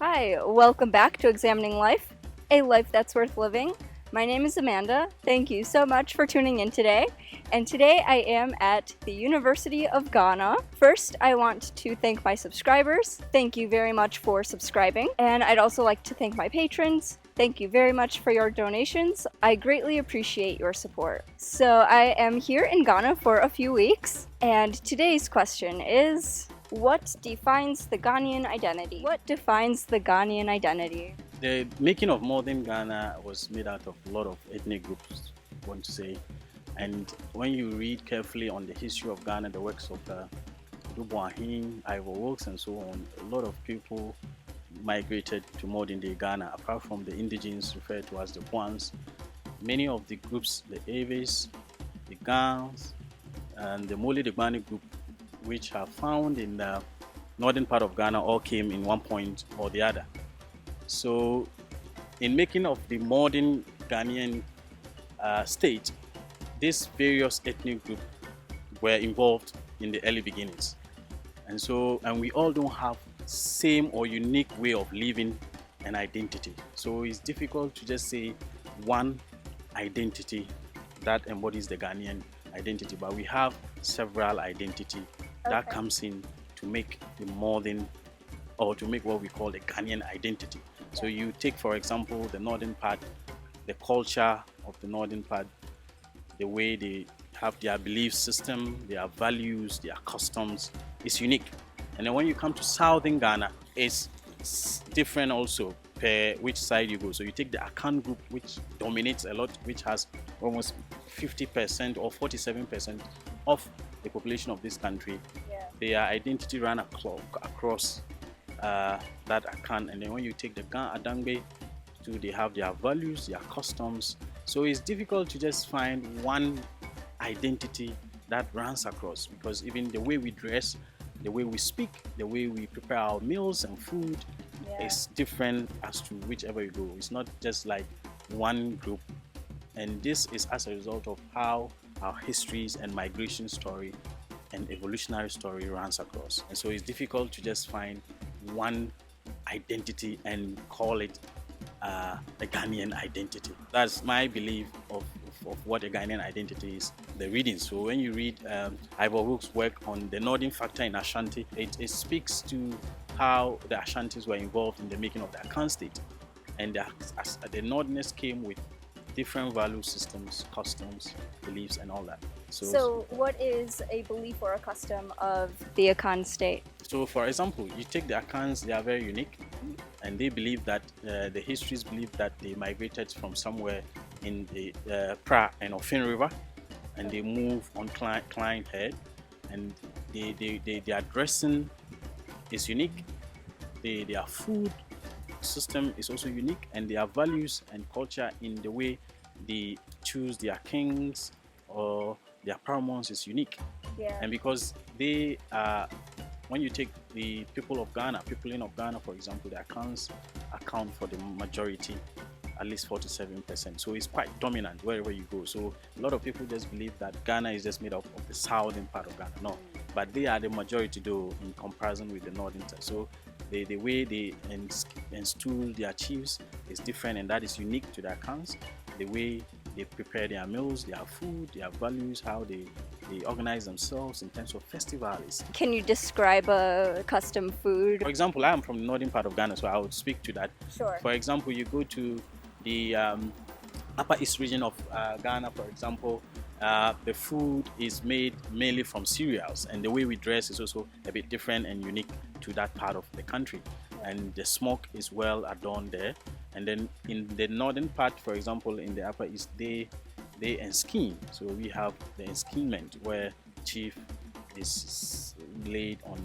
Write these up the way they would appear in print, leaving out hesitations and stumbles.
Hi, welcome back to Examining Life, a life that's worth living. My name is Amanda. Thank you so much for tuning in today. And today I am at the University of Ghana. First, I want to thank my subscribers. Thank you very much for subscribing. And I'd also like to thank my patrons. Thank you very much for your donations. I greatly appreciate your support. So I am here in Ghana for a few weeks, and today's question is, what defines the Ghanaian identity? What defines the Ghanaian identity? The making of modern Ghana was made out of a lot of ethnic groups, I want to say. And when you read carefully on the history of Ghana, the works of Dubakupado, Ivor Wilkes, and so on, a lot of people migrated to modern day Ghana, apart from the indigenes referred to as the Kwans. Many of the groups, the Aves, the Gans, and the Mole Degbani group, which are found in the northern part of Ghana, all came in one point or the other. So, in making of the modern Ghanaian state, these various ethnic groups were involved in the early beginnings, and we all don't have same or unique way of living and identity. So it's difficult to just say one identity that embodies the Ghanaian identity, but we have several identity that comes in to make the modern, or to make what we call the Ghanaian identity. So you take, for example, the northern part, the culture of the northern part, the way they have their belief system, their values, their customs is unique. And then when you come to southern Ghana, it's different also per which side you go. So you take the Akan group, which dominates a lot, which has almost 50% or 47% of the population of this country. Their identity ran across that Akan. And then when you take the Gan Adangbe, too, they have their values, their customs. So it's difficult to just find one identity that runs across, because even the way we dress, the way we speak, the way we prepare our meals and food is different as to whichever you go. It's not just like one group. And this is as a result of how our histories and migration story and evolutionary story runs across. And so it's difficult to just find one identity and call it a Ghanaian identity. That's my belief of what a Ghanaian identity is, the reading. So when you read Ivor Wilkes' work on the northern factor in Ashanti, it speaks to how the Ashantis were involved in the making of the Akan state. And the northerners came with different value systems, customs, beliefs, and all that. So what is a belief or a custom of the Akan state? So for example, you take the Akans, they are very unique, and they believe that, the histories believe that they migrated from somewhere in the Pra and Ofin River, and they move on Klein Head, and their dressing is unique, their food system is also unique, and their values and culture in the way they choose their kings or their paramours is unique. And because they are, when you take the people of Ghana, for example, the accounts account for the majority, at least 47%. So it's quite dominant wherever you go. So a lot of people just believe that Ghana is just made up of the southern part of Ghana. No, but they are the majority though in comparison with the northern side. So the way they install their chiefs is different, and that is unique to their accounts. The way they prepare their meals, their food, their values, how they organize themselves in terms of festivals. Can you describe a custom food? For example, I am from the northern part of Ghana, so I would speak to that. Sure. For example, you go to the upper east region of Ghana, for example, the food is made mainly from cereals, and the way we dress is also a bit different and unique to that part of the country. And the smoke is well adorned there. And then in the northern part, for example, in the upper east, they enskin. So we have the enskinment, where chief is laid on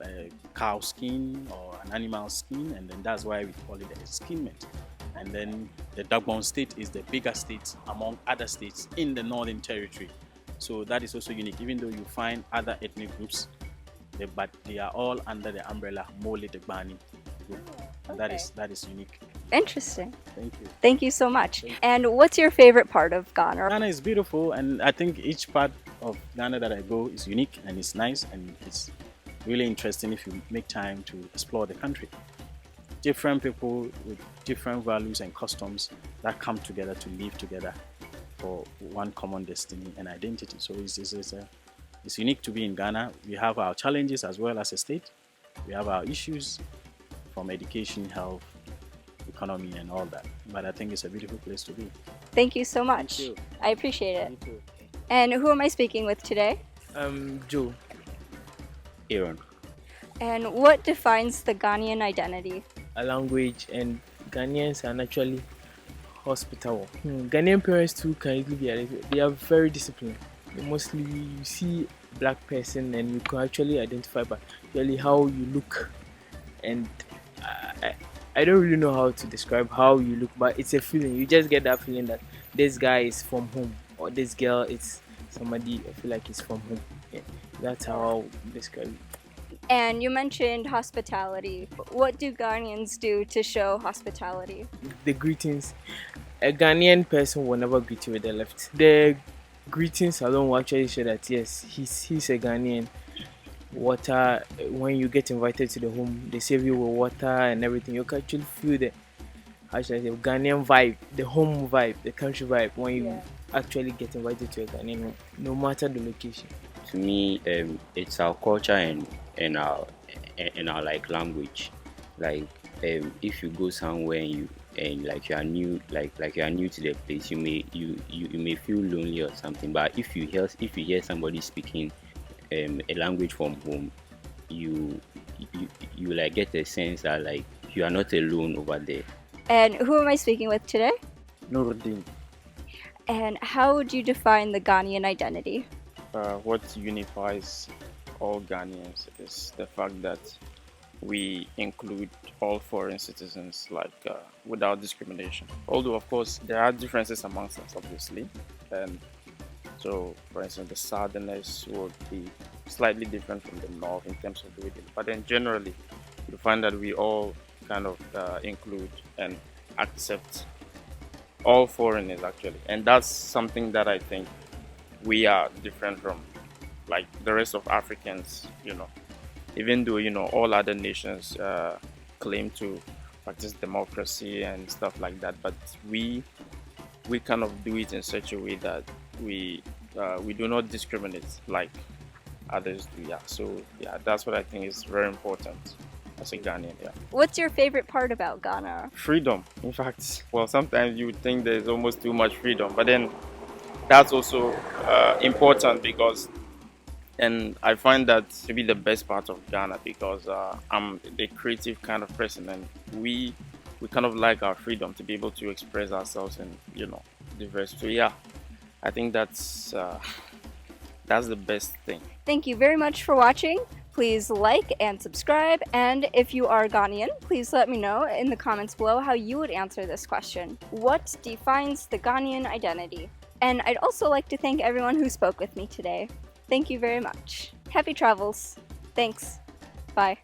a cow skin or an animal skin, and then that's why we call it the enskinment. And then the Dagbon state is the bigger state among other states in the Northern Territory. So that is also unique, even though you find other ethnic groups, but they are all under the umbrella Mole Degbani group. And that is unique. Interesting. Thank you. Thank you so much. And what's your favorite part of Ghana? Ghana is beautiful, and I think each part of Ghana that I go is unique and it's nice, and really interesting if you make time to explore the country. Different people with different values and customs that come together to live together for one common destiny and identity. So it's unique to be in Ghana. We have our challenges as well as a state. We have our issues from education, health, economy, and all that. But I think it's a beautiful place to be. Thank you so much. Thank you. I appreciate it. Me too. And who am I speaking with today? Joe. Aaron. And what defines the Ghanaian identity? A language, and Ghanaians are naturally hospitable. Ghanaian parents too can easily be identified. They are very disciplined. Mostly you see a black person and you can actually identify by really how you look. And I don't really know how to describe how you look, but it's a feeling. You just get that feeling that this guy is from home, or this girl is somebody I feel like is from home. Yeah, that's how I'll describe it. And you mentioned hospitality. What do Ghanaians do to show hospitality? The greetings. A Ghanaian person will never greet you with the left. The greetings alone will actually show that yes, he's a Ghanaian. Water, when you get invited to the home, they serve you with water and everything. You can actually feel the, how should I say, Ghanaian vibe, the home vibe, the country vibe when you actually get invited to a Ghanaian home, no matter the location. To me, it's our culture and our like language. Like if you go somewhere and like you are new, like you are new to the place, you may feel lonely or something. But if you hear somebody speaking a language from home, you like get a sense that like you are not alone over there. And who am I speaking with today? Nuruddin. And how would you define the Ghanaian identity? What unifies all Ghanaians is the fact that we include all foreign citizens without discrimination. Although, of course, there are differences amongst us, obviously. And so, for instance, the Southerners would be slightly different from the North in terms of the way they live. But then generally, you find that we all kind of include and accept all foreigners, actually. And that's something that I think we are different from like the rest of Africans, even though all other nations claim to practice democracy and stuff like that, but we kind of do it in such a way that we do not discriminate like others do. So that's what I think is very important as a Ghanaian. What's your favorite part about Ghana? Freedom. In fact, well, sometimes you would think there's almost too much freedom, but then that's also important because, and I find that to be the best part of Ghana because I'm a creative kind of person, and we kind of like our freedom to be able to express ourselves in diverse. So I think that's the best thing. Thank you very much for watching. Please like and subscribe, and if you are Ghanaian, please let me know in the comments below how you would answer this question. What defines the Ghanaian identity? And I'd also like to thank everyone who spoke with me today. Thank you very much. Happy travels. Thanks. Bye.